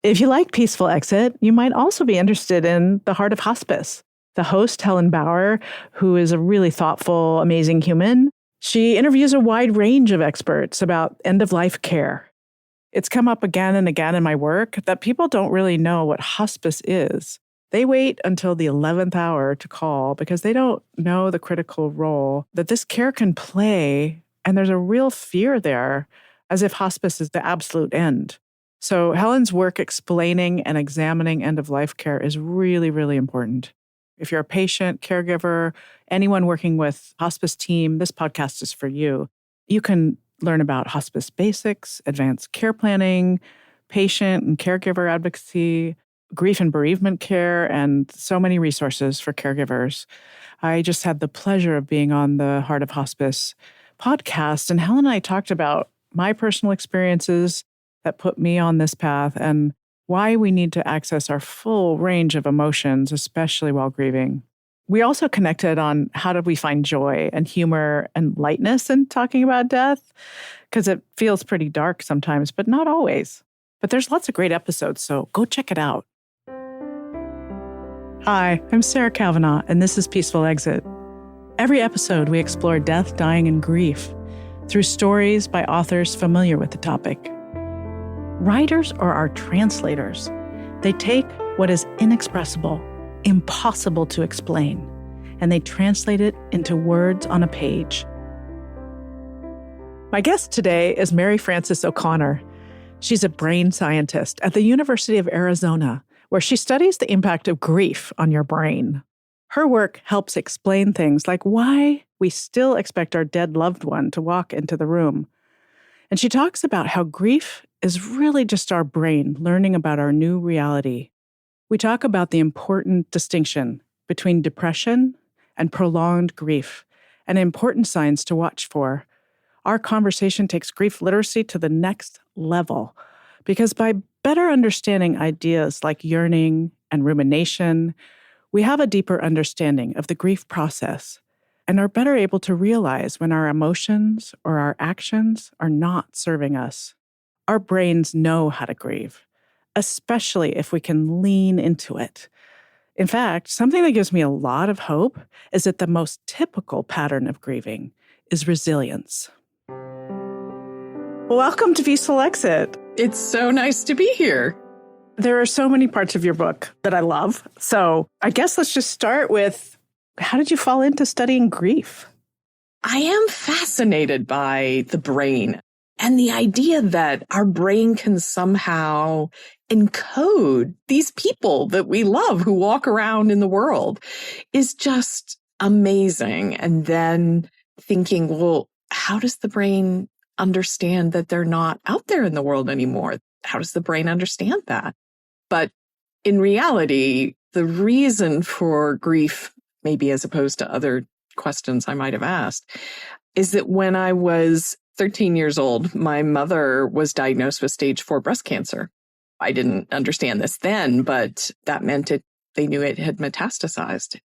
If you like Peaceful Exit, you might also be interested in The Heart of Hospice. The host, Helen Bauer, who is a really thoughtful, amazing human, she interviews a wide range of experts about end-of-life care. It's come up again and again in my work that people don't really know what hospice is. They wait until the 11th hour to call because they don't know the critical role that this care can play, and there's a real fear there, as if hospice is the absolute end. So Helen's work explaining and examining end-of-life care is really, really important. If you're a patient, caregiver, anyone working with hospice team, this podcast is for you. You can learn about hospice basics, advanced care planning, patient and caregiver advocacy, grief and bereavement care, and so many resources for caregivers. I just had the pleasure of being on the Heart of Hospice podcast, and Helen and I talked about my personal experiences that put me on this path and why we need to access our full range of emotions, especially while grieving. We also connected on how do we find joy and humor and lightness in talking about death, because it feels pretty dark sometimes, but not always. But there's lots of great episodes, so go check it out. Hi, I'm Sarah Kavanaugh, and this is Peaceful Exit. Every episode, we explore death, dying, and grief through stories by authors familiar with the topic. Writers are our translators. They take what is inexpressible, impossible to explain, and they translate it into words on a page. My guest today is Mary Frances O'Connor. She's a brain scientist at the University of Arizona, where she studies the impact of grief on your brain. Her work helps explain things like why we still expect our dead loved one to walk into the room. And she talks about how grief is really just our brain learning about our new reality. We talk about the important distinction between depression and prolonged grief and important signs to watch for. Our conversation takes grief literacy to the next level because by better understanding ideas like yearning and rumination, we have a deeper understanding of the grief process and are better able to realize when our emotions or our actions are not serving us. Our brains know how to grieve, especially if we can lean into it. In fact, something that gives me a lot of hope is that the most typical pattern of grieving is resilience. Welcome to Peaceful Exit. It's so nice to be here. There are so many parts of your book that I love. So I guess let's just start with, how did you fall into studying grief? I am fascinated by the brain and the idea that our brain can somehow encode these people that we love who walk around in the world is just amazing. And then thinking, well, how does the brain understand that they're not out there in the world anymore? How does the brain understand that? But in reality, the reason for grief, maybe as opposed to other questions I might have asked, is that when I was 13 years old, my mother was diagnosed with stage 4 breast cancer. I didn't understand this then, but that meant they knew it had metastasized.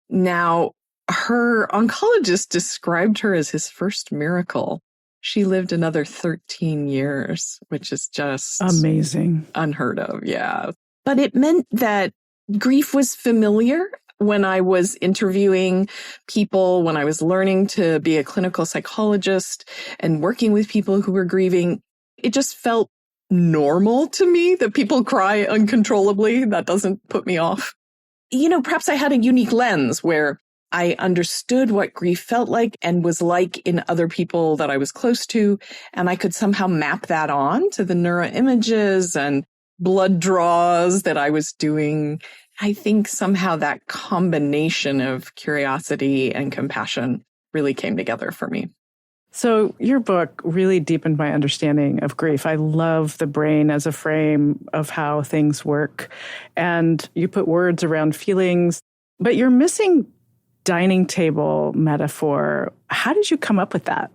Now, her oncologist described her as his first miracle. She lived another 13 years, which is just amazing. Unheard of, yeah. But it meant that grief was familiar when I was interviewing people, when I was learning to be a clinical psychologist and working with people who were grieving. It just felt normal to me that people cry uncontrollably. That doesn't put me off. You know, perhaps I had a unique lens where I understood what grief felt like and was like in other people that I was close to, and I could somehow map that on to the neuroimages and blood draws that I was doing. I think somehow that combination of curiosity and compassion really came together for me. So your book really deepened my understanding of grief. I love the brain as a frame of how things work. And you put words around feelings, but you're missing dining table metaphor. How did you come up with that?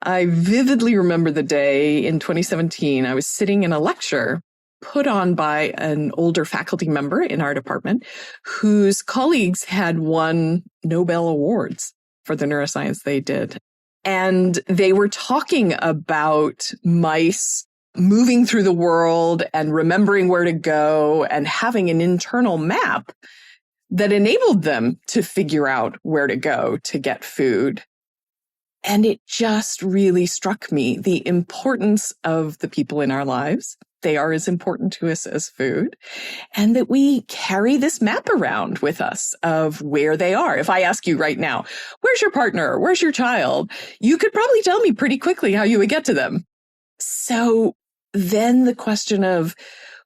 I vividly remember the day in 2017. I was sitting in a lecture put on by an older faculty member in our department whose colleagues had won Nobel Awards for the neuroscience they did. And they were talking about mice moving through the world and remembering where to go and having an internal map that enabled them to figure out where to go to get food. And it just really struck me the importance of the people in our lives. They are as important to us as food, and that we carry this map around with us of where they are. If I ask you right now, where's your partner? Where's your child? You could probably tell me pretty quickly how you would get to them. So then the question of,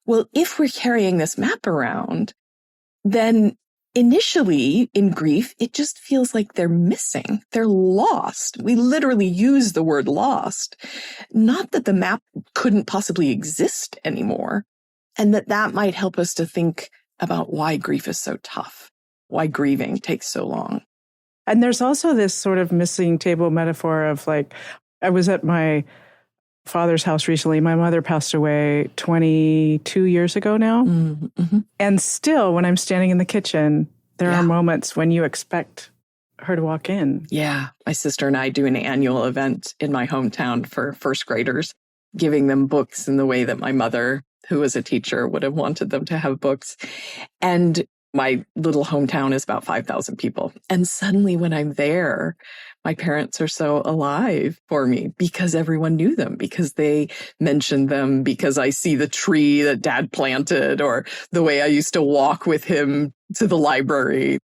well, if we're carrying this map around, then initially in grief, it just feels like they're missing. They're lost. We literally use the word lost. Not that the map couldn't possibly exist anymore, and that might help us to think about why grief is so tough, why grieving takes so long. And there's also this sort of missing table metaphor of like, I was at my father's house recently. My mother passed away 22 years ago now. Mm-hmm. And still, when I'm standing in the kitchen, there are moments when you expect her to walk in. Yeah. My sister and I do an annual event in my hometown for first graders, giving them books in the way that my mother, who was a teacher, would have wanted them to have books. And my little hometown is about 5,000 people. And suddenly when I'm there, my parents are so alive for me because everyone knew them, because they mentioned them, because I see the tree that Dad planted or the way I used to walk with him to the library.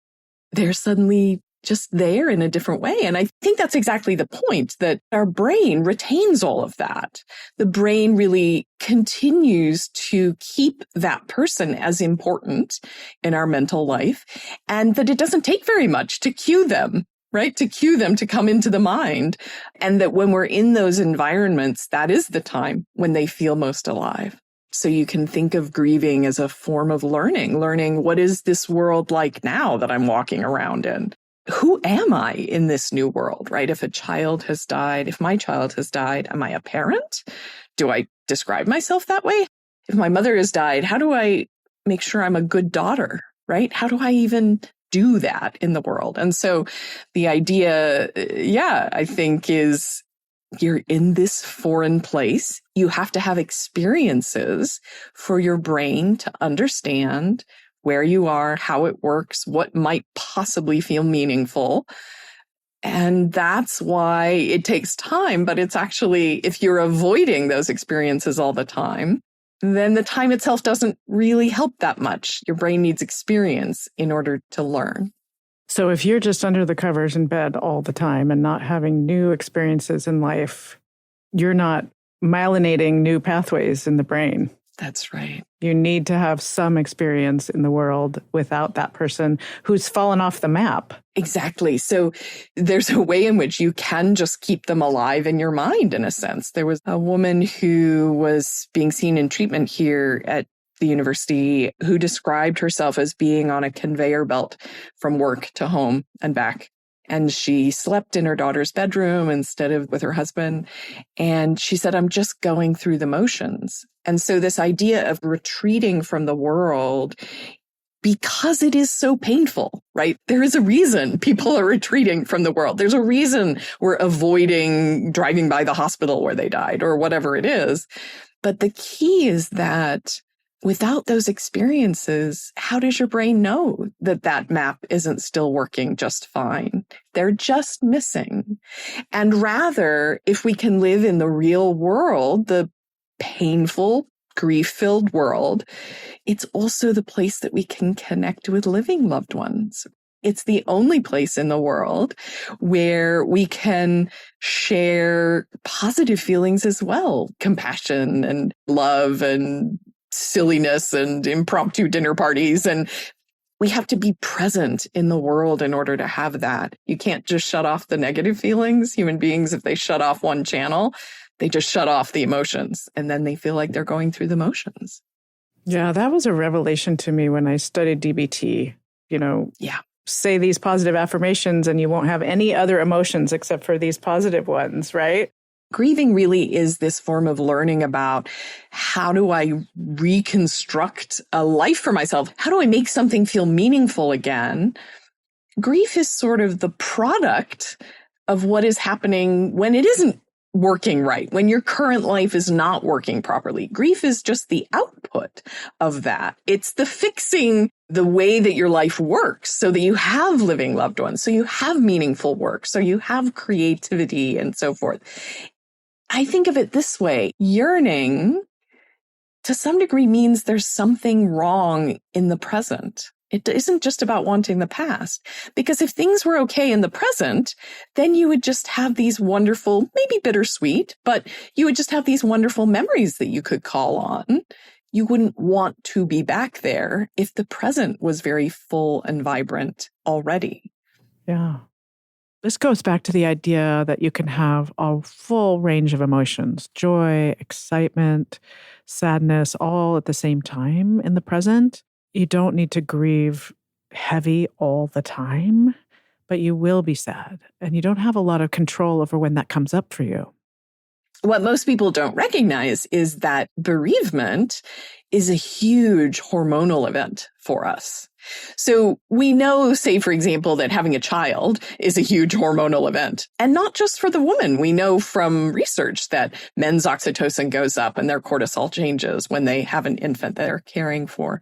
They're suddenly just there in a different way. And I think that's exactly the point, that our brain retains all of that. The brain really continues to keep that person as important in our mental life, and that it doesn't take very much to cue them, right? To cue them to come into the mind. And that when we're in those environments, that is the time when they feel most alive. So you can think of grieving as a form of learning what is this world like now that I'm walking around in? Who am I in this new world, right? If a child has died, if my child has died, am I a parent? Do I describe myself that way? If my mother has died, how do I make sure I'm a good daughter, right? How do I even do that in the world? And so the idea, I think is you're in this foreign place. You have to have experiences for your brain to understand where you are, how it works, what might possibly feel meaningful. And that's why it takes time. But it's actually, if you're avoiding those experiences all the time, then the time itself doesn't really help that much. Your brain needs experience in order to learn. So if you're just under the covers in bed all the time and not having new experiences in life, you're not myelinating new pathways in the brain. That's right. You need to have some experience in the world without that person who's fallen off the map. Exactly. So there's a way in which you can just keep them alive in your mind, in a sense. There was a woman who was being seen in treatment here at the university who described herself as being on a conveyor belt from work to home and back. And she slept in her daughter's bedroom instead of with her husband. And she said, I'm just going through the motions. And so this idea of retreating from the world, because it is so painful, right? There is a reason people are retreating from the world. There's a reason we're avoiding driving by the hospital where they died or whatever it is. But the key is that without those experiences, how does your brain know that that map isn't still working just fine? They're just missing. And rather, if we can live in the real world, the painful, grief-filled world, it's also the place that we can connect with living loved ones. It's the only place in the world where we can share positive feelings as well, compassion and love and silliness and impromptu dinner parties. And we have to be present in the world in order to have that. You can't just shut off the negative feelings. Human beings, if they shut off one channel, they just shut off the emotions, and then they feel like they're going through the motions. Yeah, that was a revelation to me when I studied DBT. Say these positive affirmations and you won't have any other emotions except for these positive ones, right? Grieving really is this form of learning about how do I reconstruct a life for myself? How do I make something feel meaningful again? Grief is sort of the product of what is happening when it isn't working right, when your current life is not working properly. Grief is just the output of that. It's the fixing the way that your life works so that you have living loved ones, so you have meaningful work, so you have creativity and so forth. I think of it this way. Yearning, to some degree, means there's something wrong in the present. It isn't just about wanting the past. Because if things were okay in the present, then you would just have these wonderful, maybe bittersweet, but you would just have these wonderful memories that you could call on. You wouldn't want to be back there if the present was very full and vibrant already. Yeah. This goes back to the idea that you can have a full range of emotions, joy, excitement, sadness, all at the same time in the present. You don't need to grieve heavy all the time, but you will be sad. And you don't have a lot of control over when that comes up for you. What most people don't recognize is that bereavement is a huge hormonal event for us. So we know, say, for example, that having a child is a huge hormonal event. And not just for the woman. We know from research that men's oxytocin goes up and their cortisol changes when they have an infant that they're caring for.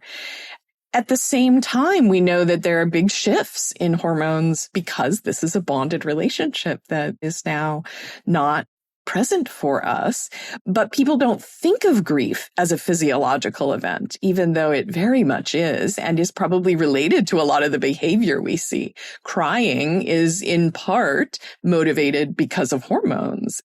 At the same time, we know that there are big shifts in hormones because this is a bonded relationship that is now not present for us. But people don't think of grief as a physiological event, even though it very much is and is probably related to a lot of the behavior we see. Crying is in part motivated because of hormones.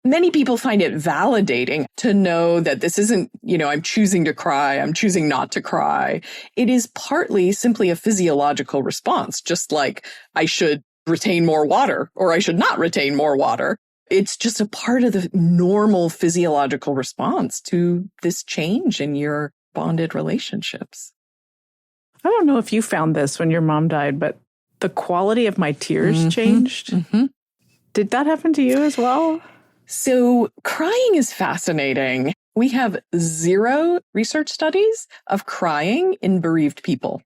Many people find it validating to know that this isn't, I'm choosing to cry, I'm choosing not to cry. It is partly simply a physiological response, just like I should retain more water or I should not retain more water. It's just a part of the normal physiological response to this change in your bonded relationships. I don't know if you found this when your mom died, but the quality of my tears changed. Mm-hmm. Did that happen to you as well? So crying is fascinating. We have 0 research studies of crying in bereaved people.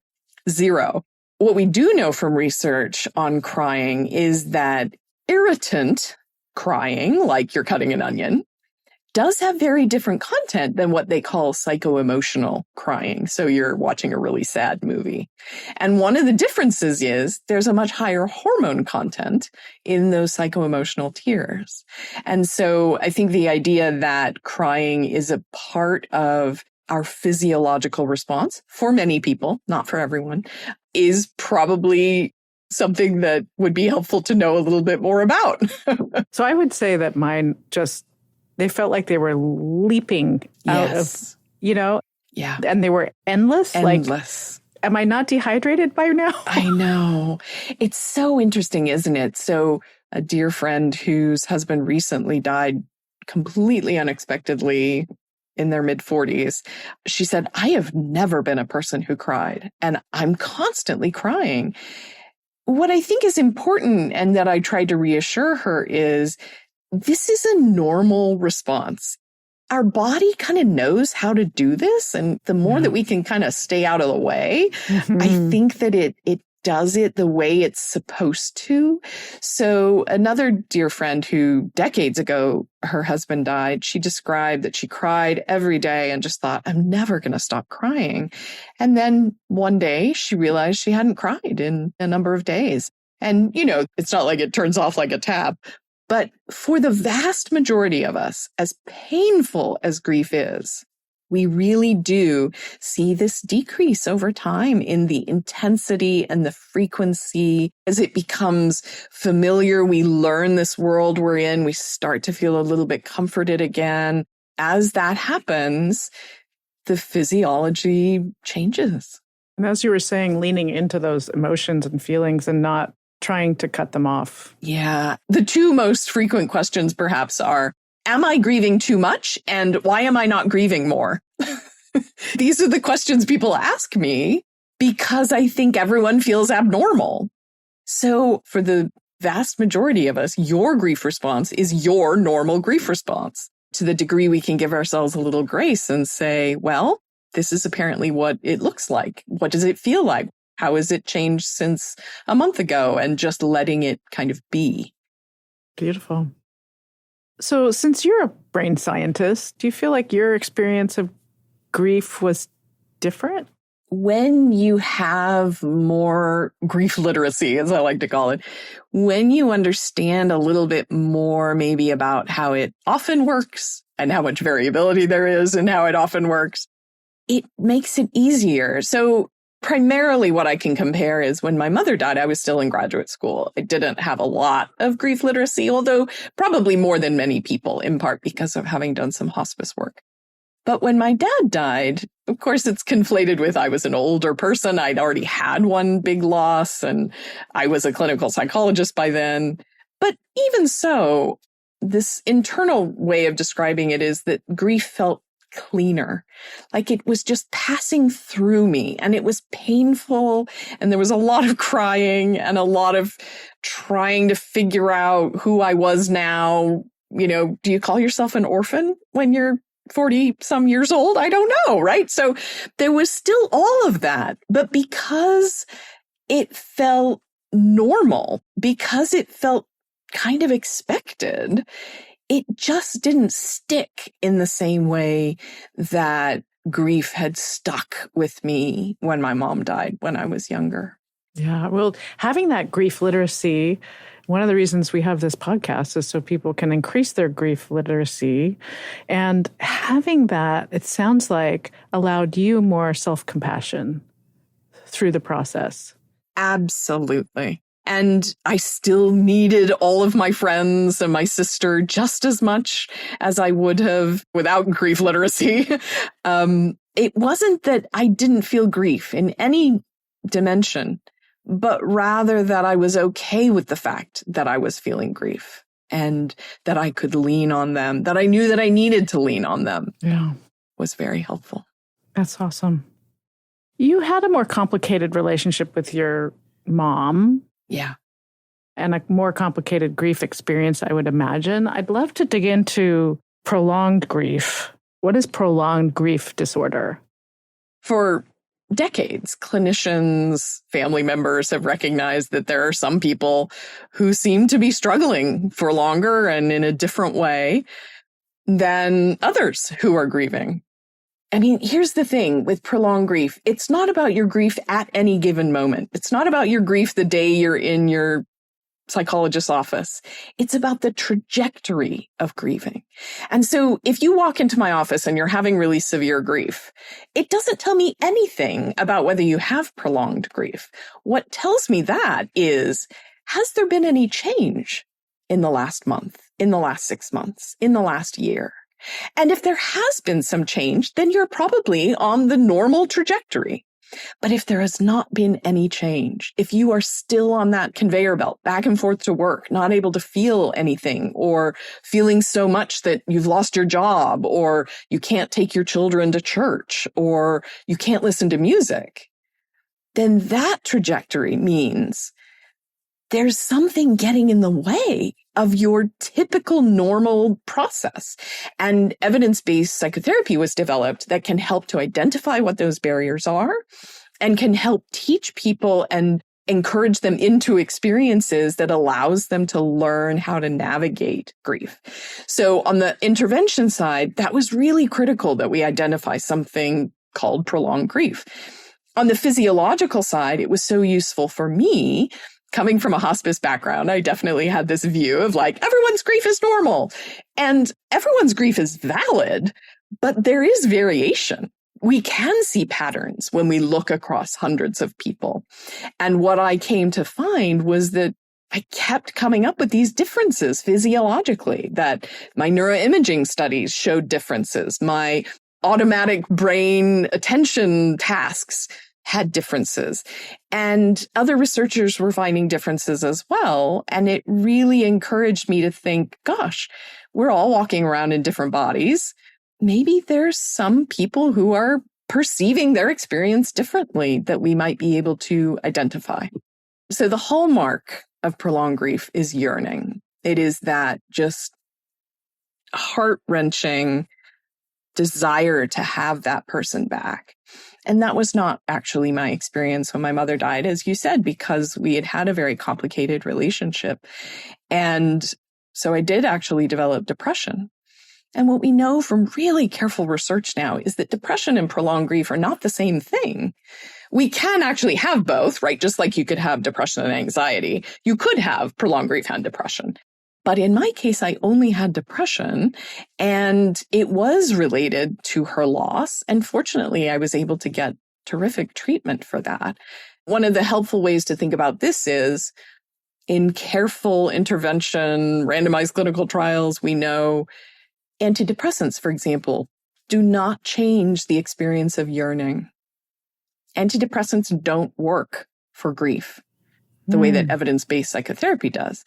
0. What we do know from research on crying is that irritant crying, like you're cutting an onion, does have very different content than what they call psycho-emotional crying. So you're watching a really sad movie. And one of the differences is there's a much higher hormone content in those psycho-emotional tears. And so I think the idea that crying is a part of our physiological response for many people, not for everyone, is probably something that would be helpful to know a little bit more about. So I would say that mine they felt like they were leaping out of, Yeah. And they were endless. Endless. Like, am I not dehydrated by now? I know. It's so interesting, isn't it? So a dear friend whose husband recently died completely unexpectedly in their mid-40s, she said, I have never been a person who cried, and I'm constantly crying. What I think is important and that I tried to reassure her is this is a normal response. Our body kind of knows how to do this. And the more that we can kind of stay out of the way, I think that it does it the way it's supposed to. So another dear friend who decades ago, her husband died, she described that she cried every day and just thought, I'm never going to stop crying. And then one day she realized she hadn't cried in a number of days. And, it's not like it turns off like a tap. But for the vast majority of us, as painful as grief is, we really do see this decrease over time in the intensity and the frequency. As it becomes familiar, we learn this world we're in. We start to feel a little bit comforted again. As that happens, the physiology changes. And as you were saying, leaning into those emotions and feelings and not trying to cut them off. Yeah. The 2 most frequent questions perhaps are, am I grieving too much? And why am I not grieving more? These are the questions people ask me because I think everyone feels abnormal. So for the vast majority of us, your grief response is your normal grief response. To the degree we can give ourselves a little grace and say, well, this is apparently what it looks like. What does it feel like? How has it changed since a month ago? And just letting it kind of be. Beautiful. So, since you're a brain scientist, do you feel like your experience of grief was different? When you have more grief literacy, as I like to call it, when you understand a little bit more maybe about how it often works and how much variability there is and how it often works, it makes it easier. So primarily what I can compare is when my mother died, I was still in graduate school. I didn't have a lot of grief literacy, although probably more than many people, in part because of having done some hospice work. But when my dad died, of course, it's conflated with I was an older person. I'd already had one big loss and I was a clinical psychologist by then. But even so, this internal way of describing it is that grief felt cleaner, like it was just passing through me and it was painful. And there was a lot of crying and a lot of trying to figure out who I was now. You know, do you call yourself an orphan when you're 40 some years old? I don't know, right? So there was still all of that, but because it felt normal, because it felt kind of expected, it just didn't stick in the same way that grief had stuck with me when my mom died when I was younger. Yeah, well, having that grief literacy, one of the reasons we have this podcast is so people can increase their grief literacy. And having that, it sounds like, allowed you more self-compassion through the process. Absolutely. And I still needed all of my friends and my sister just as much as I would have without grief literacy. It wasn't that I didn't feel grief in any dimension, but rather that I was okay with the fact that I was feeling grief and that I could lean on them, that I knew that I needed to lean on them. Yeah, was very helpful. That's awesome. You had a more complicated relationship with your mom. Yeah. And a more complicated grief experience, I would imagine. I'd love to dig into prolonged grief. What is prolonged grief disorder? For decades, clinicians, family members have recognized that there are some people who seem to be struggling for longer and in a different way than others who are grieving. I mean, here's the thing with prolonged grief. It's not about your grief at any given moment. It's not about your grief the day you're in your psychologist's office. It's about the trajectory of grieving. And so if you walk into my office and you're having really severe grief, it doesn't tell me anything about whether you have prolonged grief. What tells me that is, has there been any change in the last month, in the last 6 months, in the last year? And if there has been some change, then you're probably on the normal trajectory. But if there has not been any change, if you are still on that conveyor belt, back and forth to work, not able to feel anything, or feeling so much that you've lost your job, or you can't take your children to church, or you can't listen to music, then that trajectory means there's something getting in the way of your typical normal process. And evidence-based psychotherapy was developed that can help to identify what those barriers are and can help teach people and encourage them into experiences that allows them to learn how to navigate grief. So on the intervention side, that was really critical that we identify something called prolonged grief. On the physiological side, it was so useful for me. Coming from a hospice background, I definitely had this view of like, everyone's grief is normal and everyone's grief is valid, but there is variation. We can see patterns when we look across hundreds of people. And what I came to find was that I kept coming up with these differences physiologically, that my neuroimaging studies showed differences. My automatic brain attention tasks had differences. And other researchers were finding differences as well. And it really encouraged me to think, gosh, we're all walking around in different bodies. Maybe there's some people who are perceiving their experience differently that we might be able to identify. So the hallmark of prolonged grief is yearning. It is that just heart-wrenching desire to have that person back. And that was not actually my experience when my mother died, as you said, because we had had a very complicated relationship. And So I did actually develop depression. And what we know from really careful research now is that depression and prolonged grief are not the same thing. We can actually have both, right? Just like you could have depression and anxiety. You could have prolonged grief and depression. But in my case, I only had depression, and it was related to her loss. And fortunately, I was able to get terrific treatment for that. One of the helpful ways to think about this is in careful intervention, randomized clinical trials, we know antidepressants, for example, do not change the experience of yearning. Antidepressants don't work for grief the way that evidence-based psychotherapy does.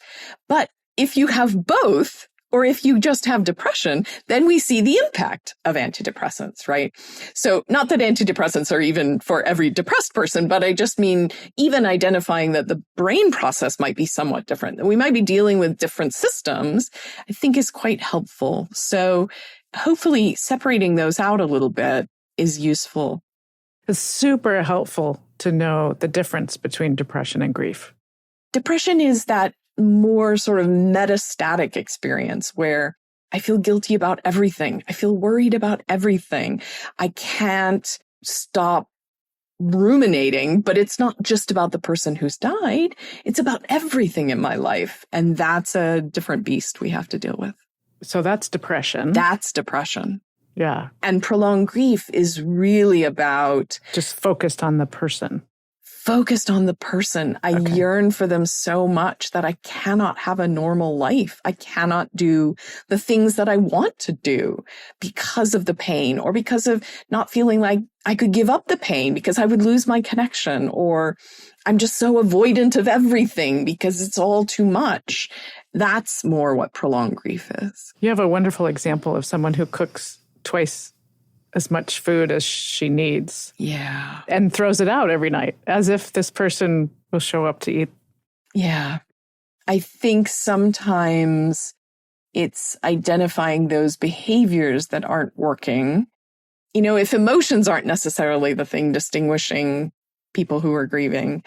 But if you have both, or if you just have depression, then we see the impact of antidepressants, right? So not that antidepressants are even for every depressed person, but I just mean even identifying that the brain process might be somewhat different, that we might be dealing with different systems, I think is quite helpful. So hopefully separating those out a little bit is useful. It's super helpful to know the difference between depression and grief. Depression is that more sort of metastatic experience where I feel guilty about everything. I feel worried about everything. I can't stop ruminating, but it's not just about the person who's died. It's about everything in my life. And that's a different beast we have to deal with. So that's depression. That's depression. Yeah. And prolonged grief is really about just focused on the person. Focused on the person. I yearn for them so much that I cannot have a normal life. I cannot do the things that I want to do because of the pain, or because of not feeling like I could give up the pain because I would lose my connection, or I'm just so avoidant of everything because it's all too much. That's more what prolonged grief is. You have a wonderful example of someone who cooks twice as much food as she needs. Yeah. And throws it out every night as if this person will show up to eat. Yeah. I think sometimes it's identifying those behaviors that aren't working. You know, if emotions aren't necessarily the thing distinguishing people who are grieving,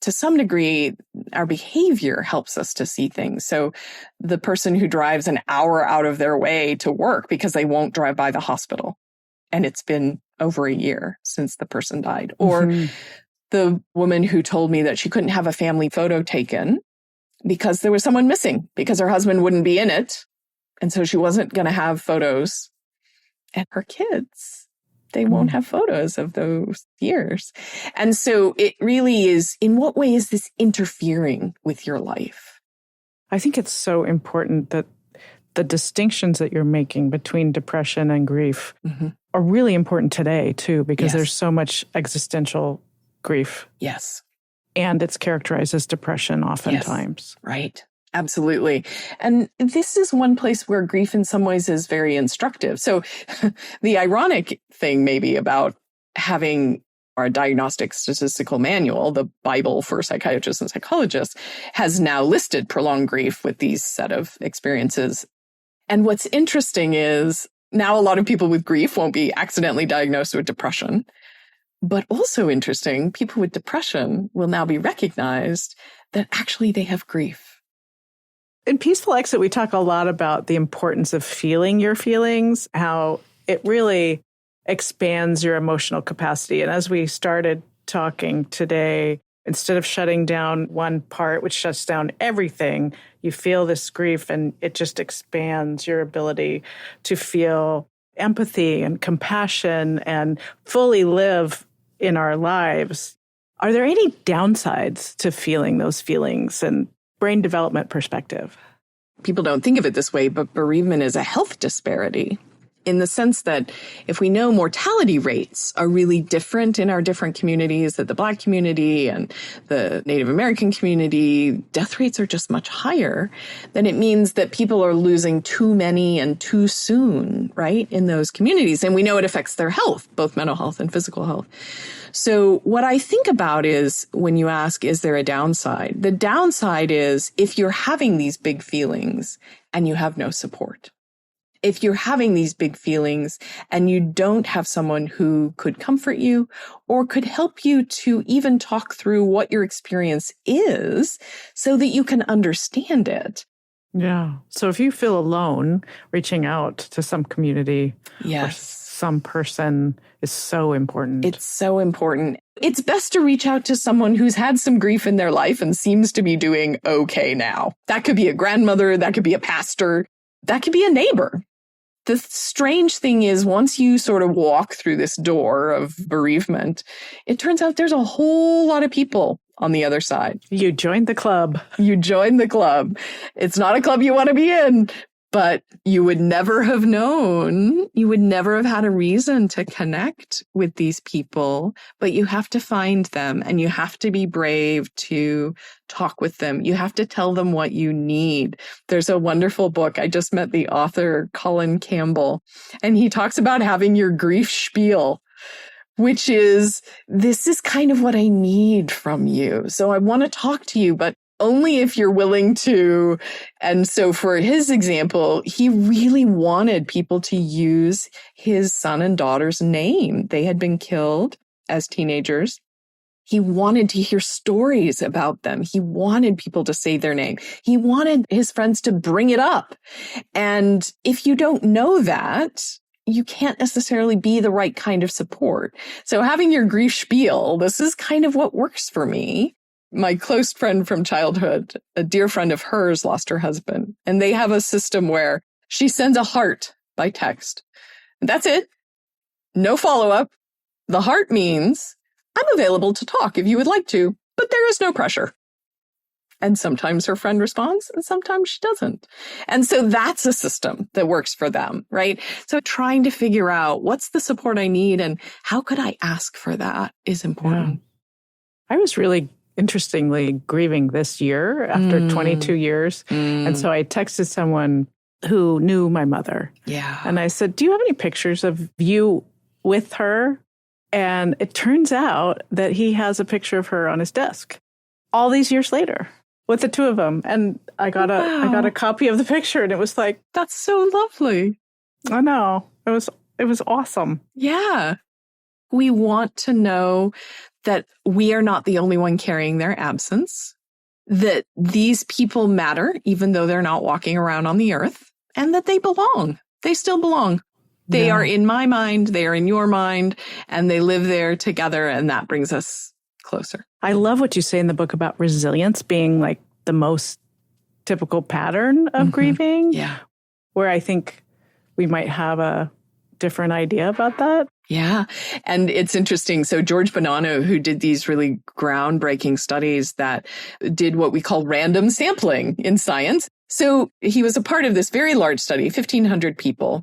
to some degree, our behavior helps us to see things. So the person who drives an hour out of their way to work because they won't drive by the hospital, and it's been over a year since the person died. Or the woman who told me that she couldn't have a family photo taken because there was someone missing, because her husband wouldn't be in it. And so she wasn't going to have photos. And her kids, they won't have photos of those years. And so it really is, in what way is this interfering with your life? I think it's so important that the distinctions that you're making between depression and grief are really important today, too, because there's so much existential grief. Yes. And it's characterized as depression oftentimes. Yes. Right. Absolutely. And this is one place where grief in some ways is very instructive. So the ironic thing maybe about having our diagnostic statistical manual, the Bible for psychiatrists and psychologists, has now listed prolonged grief with these set of experiences. And what's interesting is now a lot of people with grief won't be accidentally diagnosed with depression. But also interesting, people with depression will now be recognized that actually they have grief. In Peaceful Exit, we talk a lot about the importance of feeling your feelings, how it really expands your emotional capacity. And as we started talking today, instead of shutting down one part, which shuts down everything, you feel this grief and it just expands your ability to feel empathy and compassion and fully live in our lives. Are there any downsides to feeling those feelings and brain development perspective? People don't think of it this way, but bereavement is a health disparity, in the sense that if we know mortality rates are really different in our different communities, that the Black community and the Native American community, death rates are just much higher, then it means that people are losing too many and too soon, right, in those communities. And we know it affects their health, both mental health and physical health. So what I think about is, when you ask, is there a downside? The downside is if you're having these big feelings and you have no support. If you're having these big feelings and you don't have someone who could comfort you or could help you to even talk through what your experience is so that you can understand it, Yeah. So if you feel alone, reaching out to some community or some person is so important. It's so important. It's best to reach out to someone who's had some grief in their life and seems to be doing okay now. That could be a grandmother. That could be a pastor. That could be a neighbor. The strange thing is, once you sort of walk through this door of bereavement, it turns out there's a whole lot of people on the other side. You joined the club. You joined the club. It's not a club you want to be in, but you would never have known. You would never have had a reason to connect with these people, but you have to find them and you have to be brave to talk with them. You have to tell them what you need. There's a wonderful book. I just met the author, Colin Campbell, and he talks about having your grief spiel, which is, this is kind of what I need from you. So I want to talk to you, but only if you're willing to. And so for his example, he really wanted people to use his son and daughter's name. They had been killed as teenagers. He wanted to hear stories about them. He wanted people to say their name. He wanted his friends to bring it up. And if you don't know that, you can't necessarily be the right kind of support. So having your grief spiel, this is kind of what works for me. My close friend from childhood, a dear friend of hers, lost her husband. And they have a system where she sends a heart by text. And that's it. No follow-up. The heart means, I'm available to talk if you would like to, but there is no pressure. And sometimes her friend responds and sometimes she doesn't. And so that's a system that works for them, right? So trying to figure out what's the support I need and how could I ask for that is important. Yeah. I was really interestingly grieving this year after 22 years. And so I texted someone who knew my mother. Yeah. And I said, do you have any pictures of you with her? And it turns out that he has a picture of her on his desk all these years later with the two of them. And I got a copy of the picture and it was like, that's so lovely. I know. It was awesome. Yeah. We want to know that we are not the only one carrying their absence, that these people matter, even though they're not walking around on the earth, and that they belong. They still belong. They are in my mind, they are in your mind, and they live there together, and that brings us closer. I love what you say in the book about resilience being like the most typical pattern of grieving. Yeah. Where I think we might have a different idea about that. Yeah. And it's interesting. So George Bonanno, who did these really groundbreaking studies that did what we call random sampling in science. So he was a part of this very large study, 1,500 people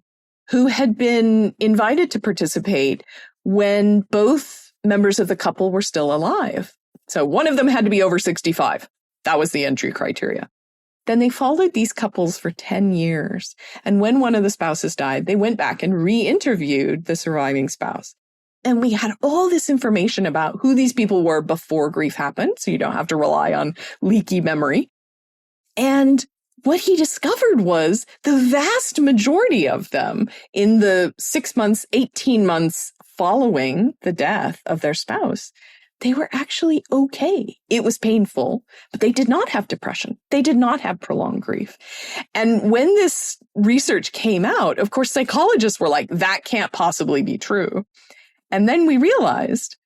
who had been invited to participate when both members of the couple were still alive. So one of them had to be over 65. That was the entry criteria. Then they followed these couples for 10 years. And when one of the spouses died, they went back and re-interviewed the surviving spouse. And we had all this information about who these people were before grief happened. So you don't have to rely on leaky memory. And what he discovered was the vast majority of them in the 6 months, 18 months following the death of their spouse, they were actually okay. It was painful, but they did not have depression. They did not have prolonged grief. And when this research came out, of course, psychologists were like, that can't possibly be true. And then we realized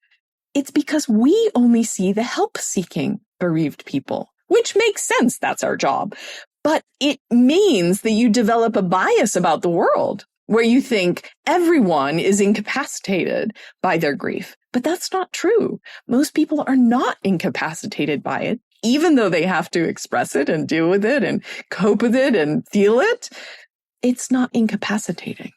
it's because we only see the help-seeking bereaved people, which makes sense. That's our job. But it means that you develop a bias about the world where you think everyone is incapacitated by their grief. But that's not true. Most people are not incapacitated by it, even though they have to express it and deal with it and cope with it and feel it. It's not incapacitating.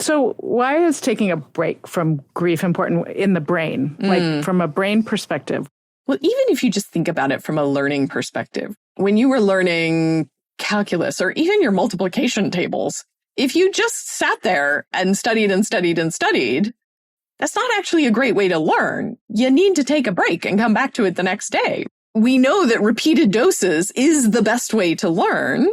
So why is taking a break from grief important in the brain, like from a brain perspective? Well, even if you just think about it from a learning perspective, when you were learning calculus or even your multiplication tables, if you just sat there and studied and studied and studied, that's not actually a great way to learn. You need to take a break and come back to it the next day. We know that repeated doses is the best way to learn.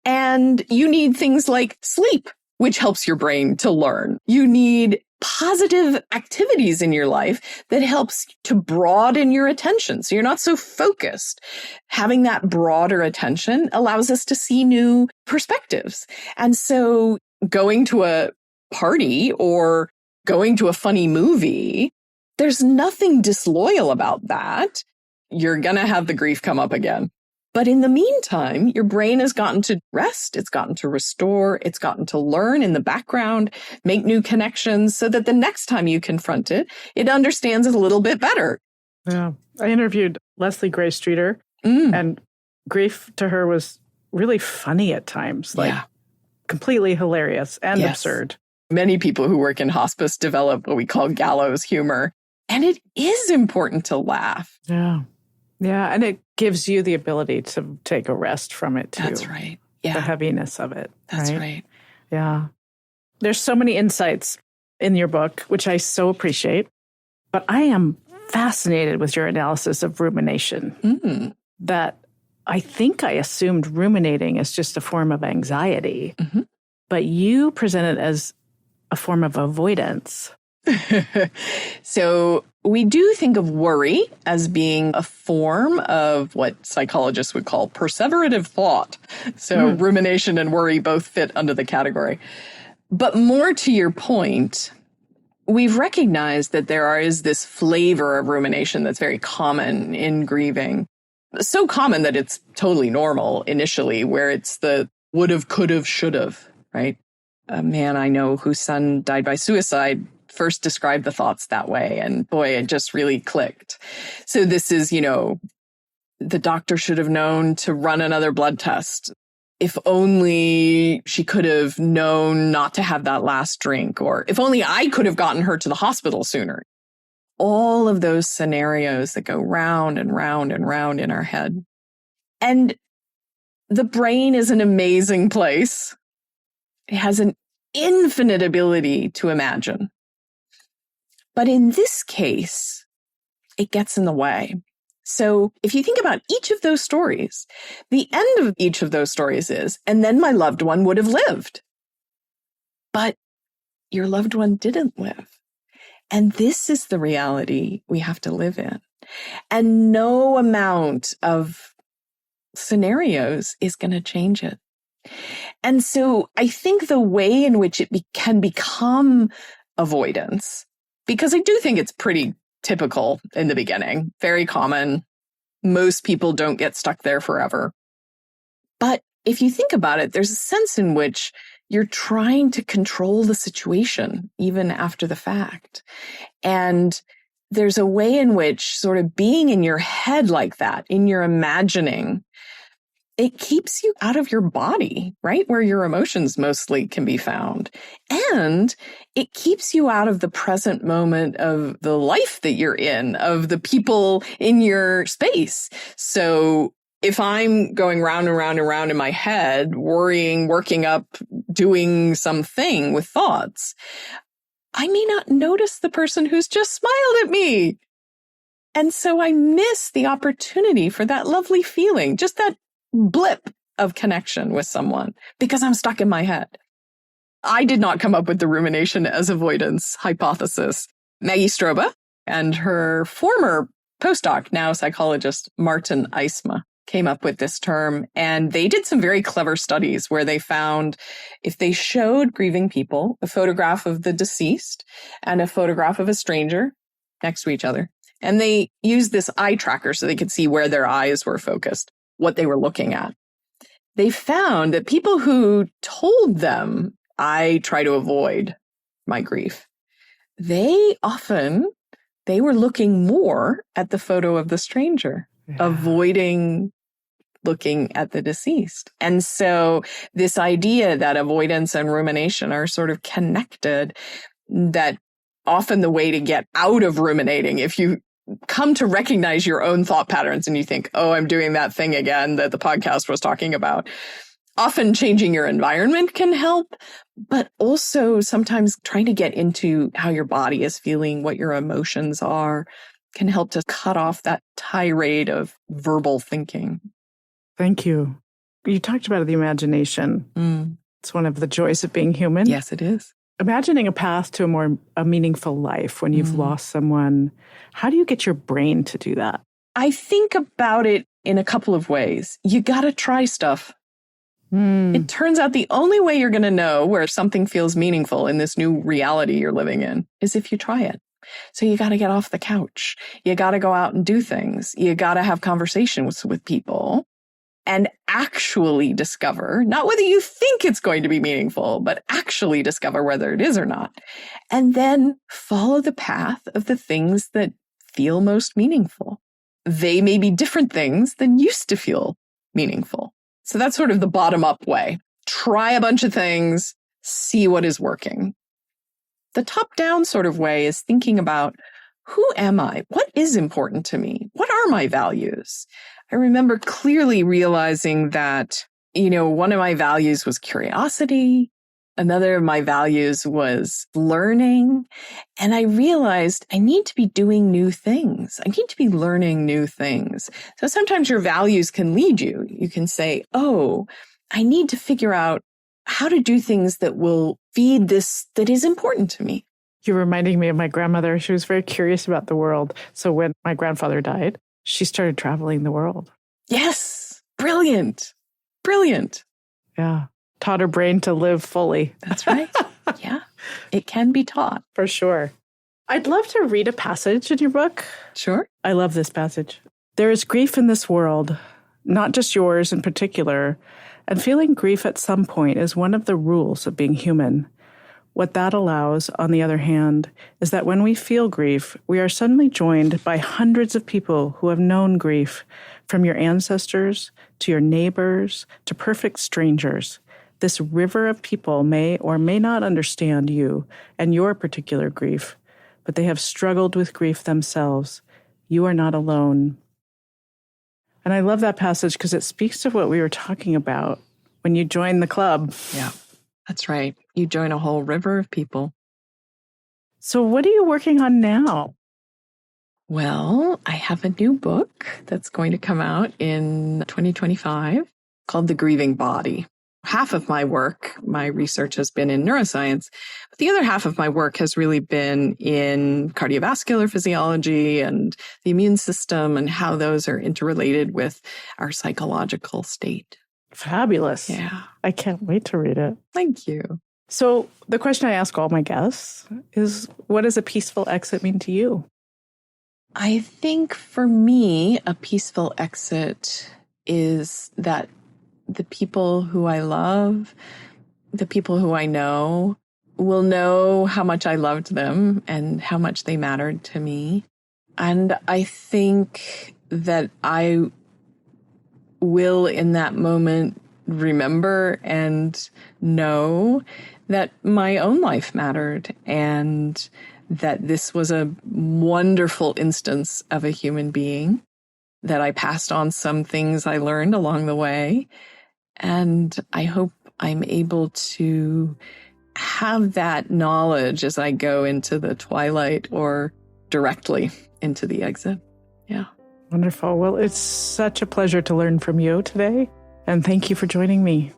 And you need things like sleep which helps your brain to learn. You need positive activities in your life that helps to broaden your attention. So you're not so focused. Having that broader attention allows us to see new perspectives. And so going to a party or going to a funny movie, there's nothing disloyal about that. You're going to have the grief come up again. But in the meantime, your brain has gotten to rest, it's gotten to restore, it's gotten to learn in the background, make new connections so that the next time you confront it, it understands it a little bit better. Yeah. I interviewed Leslie Gray Streeter, and grief to her was really funny at times, like completely hilarious and absurd. Many people who work in hospice develop what we call gallows humor, and it is important to laugh. Yeah. Yeah, and it gives you the ability to take a rest from it, too. That's right. Yeah. The heaviness of it. That's right. Yeah. There's so many insights in your book, which I so appreciate. But I am fascinated with your analysis of rumination. That I think I assumed ruminating as just a form of anxiety. But you present it as a form of avoidance. So we do think of worry as being a form of what psychologists would call perseverative thought. So rumination and worry both fit under the category. But more to your point, we've recognized that there is this flavor of rumination that's very common in grieving. So common that it's totally normal initially, where it's the would've, could've, should've, right? A man I know whose son died by suicide first described the thoughts that way. And boy, it just really clicked. So this is, the doctor should have known to run another blood test. If only she could have known not to have that last drink, or if only I could have gotten her to the hospital sooner. All of those scenarios that go round and round and round in our head. And the brain is an amazing place. It has an infinite ability to imagine. But in this case, it gets in the way. So if you think about each of those stories, the end of each of those stories is, and then my loved one would have lived. But your loved one didn't live. And this is the reality we have to live in. And no amount of scenarios is going to change it. And so I think the way in which it can become avoidance, because I do think it's pretty typical in the beginning, very common. Most people don't get stuck there forever. But if you think about it, there's a sense in which you're trying to control the situation even after the fact. And there's a way in which sort of being in your head like that, in your imagining, it keeps you out of your body, right? Where your emotions mostly can be found. And it keeps you out of the present moment of the life that you're in, of the people in your space. So if I'm going round and round and round in my head, worrying, working up, doing something with thoughts, I may not notice the person who's just smiled at me. And so I miss the opportunity for that lovely feeling, just that blip of connection with someone, because I'm stuck in my head. I did not come up with the rumination as avoidance hypothesis. Maggie Stroba and her former postdoc, now psychologist Martin Eisma, came up with this term. And they did some very clever studies where they found if they showed grieving people a photograph of the deceased and a photograph of a stranger next to each other, and they used this eye tracker so they could see where their eyes were focused, what they were looking at. They found that people who told them, I try to avoid my grief, they were looking more at the photo of the stranger, avoiding looking at the deceased. And so this idea that avoidance and rumination are sort of connected, that often the way to get out of ruminating, if you come to recognize your own thought patterns and you think, oh, I'm doing that thing again that the podcast was talking about, often changing your environment can help, but also sometimes trying to get into how your body is feeling, what your emotions are, can help to cut off that tirade of verbal thinking. Thank you. You talked about the imagination. It's one of the joys of being human. Yes, it is. Imagining a path to a meaningful life when you've lost someone, how do you get your brain to do that? I think about it in a couple of ways. You got to try stuff. It turns out the only way you're going to know where something feels meaningful in this new reality you're living in is if you try it. So you got to get off the couch. You got to go out and do things. You got to have conversations with people and actually discover, not whether you think it's going to be meaningful, but actually discover whether it is or not. And then follow the path of the things that feel most meaningful. They may be different things than used to feel meaningful. So that's sort of the bottom-up way. Try a bunch of things, see what is working. The top-down sort of way is thinking about, who am I? What is important to me? What are my values? I remember clearly realizing that, one of my values was curiosity. Another of my values was learning. And I realized I need to be doing new things. I need to be learning new things. So sometimes your values can lead you. You can say, I need to figure out how to do things that will feed this that is important to me. You're reminding me of my grandmother. She was very curious about the world. So when my grandfather died, she started traveling the world. Yes. Brilliant. Brilliant. Yeah. Taught her brain to live fully. That's right. Yeah. It can be taught. For sure. I'd love to read a passage in your book. Sure. I love this passage. There is grief in this world, not just yours in particular, and feeling grief at some point is one of the rules of being human. What that allows, on the other hand, is that when we feel grief, we are suddenly joined by hundreds of people who have known grief, from your ancestors to your neighbors to perfect strangers. This river of people may or may not understand you and your particular grief, but they have struggled with grief themselves. You are not alone. And I love that passage because it speaks to what we were talking about when you join the club. Yeah, that's right. You join a whole river of people. So what are you working on now? Well, I have a new book that's going to come out in 2025 called The Grieving Body. Half of my work, my research has been in neuroscience, but the other half of my work has really been in cardiovascular physiology and the immune system and how those are interrelated with our psychological state. Fabulous. Yeah. I can't wait to read it. Thank you. So the question I ask all my guests is, what does a peaceful exit mean to you? I think for me, a peaceful exit is that the people who I love, the people who I know, will know how much I loved them and how much they mattered to me. And I think that I will, in that moment, remember and know that my own life mattered and that this was a wonderful instance of a human being, that I passed on some things I learned along the way. And I hope I'm able to have that knowledge as I go into the twilight or directly into the exit. Yeah. Wonderful. Well, it's such a pleasure to learn from you today. And thank you for joining me.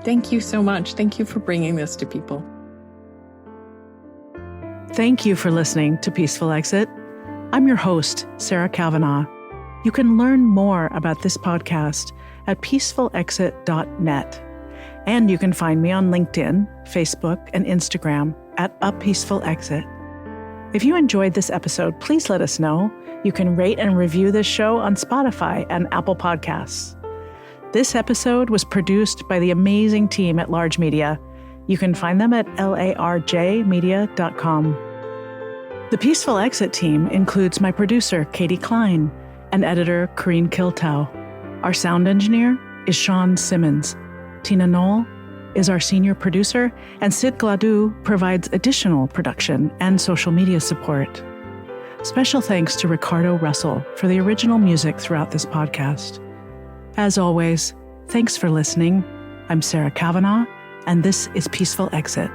Thank you so much. Thank you for bringing this to people. Thank you for listening to Peaceful Exit. I'm your host, Sarah Kavanaugh. You can learn more about this podcast at peacefulexit.net. And you can find me on LinkedIn, Facebook, and Instagram at A Peaceful Exit. If you enjoyed this episode, please let us know. You can rate and review this show on Spotify and Apple Podcasts. This episode was produced by the amazing team at Large Media. You can find them at larjmedia.com. The Peaceful Exit team includes my producer, Katie Klein, and editor, Corrine Kiltow. Our sound engineer is Sean Simmons. Tina Knoll is our senior producer, and Sid Gladue provides additional production and social media support. Special thanks to Ricardo Russell for the original music throughout this podcast. As always, thanks for listening. I'm Sarah Kavanaugh, and this is Peaceful Exit.